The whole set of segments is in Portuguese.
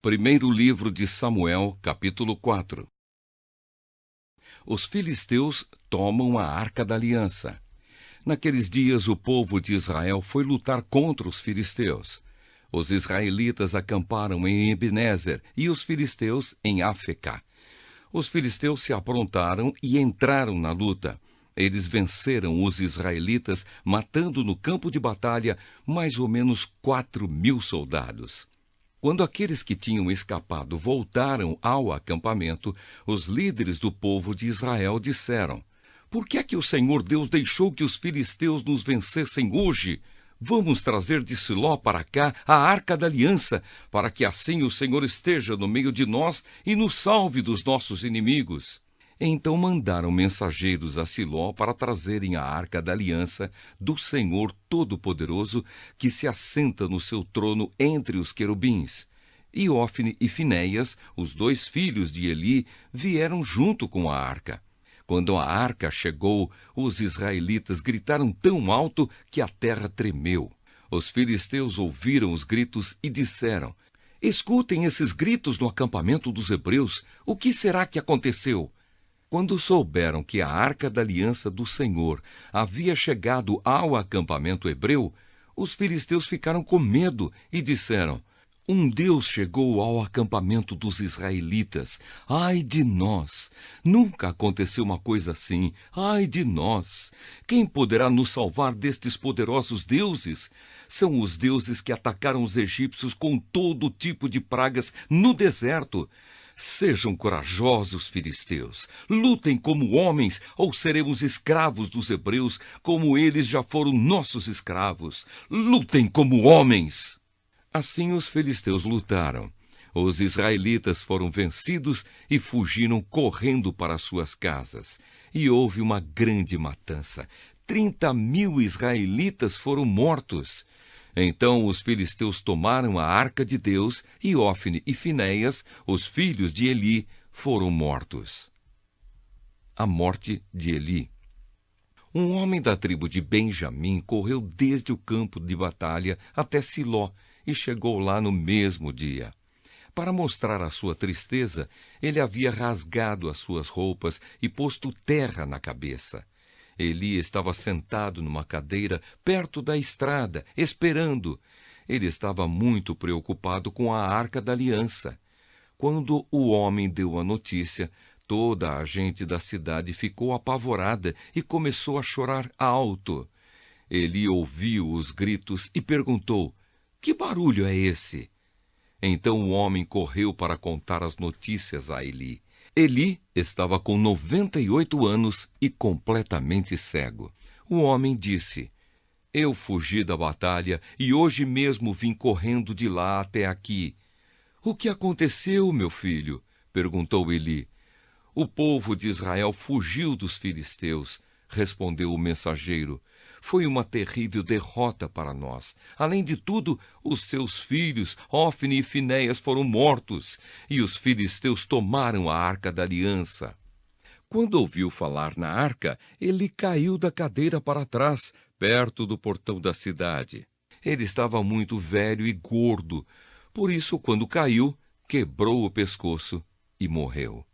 Primeiro livro de Samuel, capítulo 4. Os filisteus tomam a Arca da Aliança. Naqueles dias o povo de Israel foi lutar contra os filisteus. Os israelitas acamparam em Ebenezer e os filisteus em Afecá. Os filisteus se aprontaram e entraram na luta. Eles venceram os israelitas, matando no campo de batalha mais ou menos 4.000 soldados. Quando aqueles que tinham escapado voltaram ao acampamento, os líderes do povo de Israel disseram: "Por que é que o Senhor Deus deixou que os filisteus nos vencessem hoje? Vamos trazer de Siló para cá a Arca da Aliança, para que assim o Senhor esteja no meio de nós e nos salve dos nossos inimigos." Então mandaram mensageiros a Siló para trazerem a Arca da Aliança do Senhor Todo-Poderoso, que se assenta no seu trono entre os querubins. E Ofne e Finéias, os dois filhos de Eli, vieram junto com a arca. Quando a arca chegou, os israelitas gritaram tão alto que a terra tremeu. Os filisteus ouviram os gritos e disseram: "Escutem esses gritos no acampamento dos hebreus. O que será que aconteceu?" Quando souberam que a Arca da Aliança do Senhor havia chegado ao acampamento hebreu, os filisteus ficaram com medo e disseram: "Um Deus chegou ao acampamento dos israelitas. Ai de nós! Nunca aconteceu uma coisa assim. Ai de nós! Quem poderá nos salvar destes poderosos deuses? São os deuses que atacaram os egípcios com todo tipo de pragas no deserto. Sejam corajosos, filisteus. Lutem como homens, ou seremos escravos dos hebreus, como eles já foram nossos escravos. Lutem como homens!" Assim os filisteus lutaram. Os israelitas foram vencidos e fugiram correndo para suas casas. E houve uma grande matança. 30.000 israelitas foram mortos. Então os filisteus tomaram a arca de Deus e Ofne e Finéias, os filhos de Eli, foram mortos. A morte de Eli. Um homem da tribo de Benjamim correu desde o campo de batalha até Siló e chegou lá no mesmo dia. Para mostrar a sua tristeza, ele havia rasgado as suas roupas e posto terra na cabeça. Eli estava sentado numa cadeira perto da estrada, esperando. Ele estava muito preocupado com a Arca da Aliança. Quando o homem deu a notícia, toda a gente da cidade ficou apavorada e começou a chorar alto. Eli ouviu os gritos e perguntou: "Que barulho é esse?" Então o homem correu para contar as notícias a Eli. Eli estava com 98 anos e completamente cego. O homem disse: "Eu fugi da batalha e hoje mesmo vim correndo de lá até aqui." "O que aconteceu, meu filho?" perguntou Eli. "O povo de Israel fugiu dos filisteus", respondeu o mensageiro. "Foi uma terrível derrota para nós. Além de tudo, os seus filhos, Ofne e Finéias, foram mortos, e os filisteus tomaram a Arca da Aliança." Quando ouviu falar na arca, ele caiu da cadeira para trás, perto do portão da cidade. Ele estava muito velho e gordo, por isso, quando caiu, quebrou o pescoço e morreu.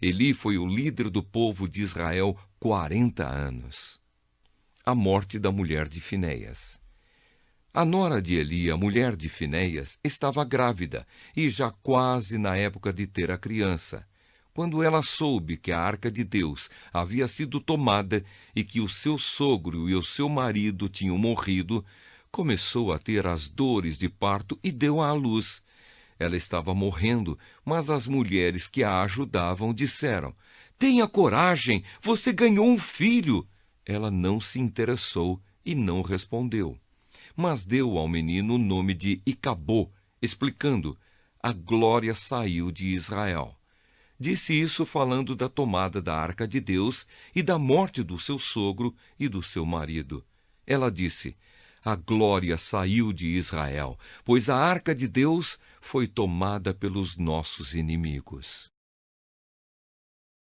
Eli foi o líder do povo de Israel 40 anos. A morte da mulher de Finéias. A nora de Eli, a mulher de Finéias, estava grávida e já quase na época de ter a criança. Quando ela soube que a Arca de Deus havia sido tomada e que o seu sogro e o seu marido tinham morrido, começou a ter as dores de parto e deu à luz. Ela estava morrendo, mas as mulheres que a ajudavam disseram: "Tenha coragem, você ganhou um filho." Ela não se interessou e não respondeu, mas deu ao menino o nome de Icabô, explicando: "A glória saiu de Israel." Disse isso falando da tomada da Arca de Deus e da morte do seu sogro e do seu marido. Ela disse: "A glória saiu de Israel, pois a Arca de Deus foi tomada pelos nossos inimigos."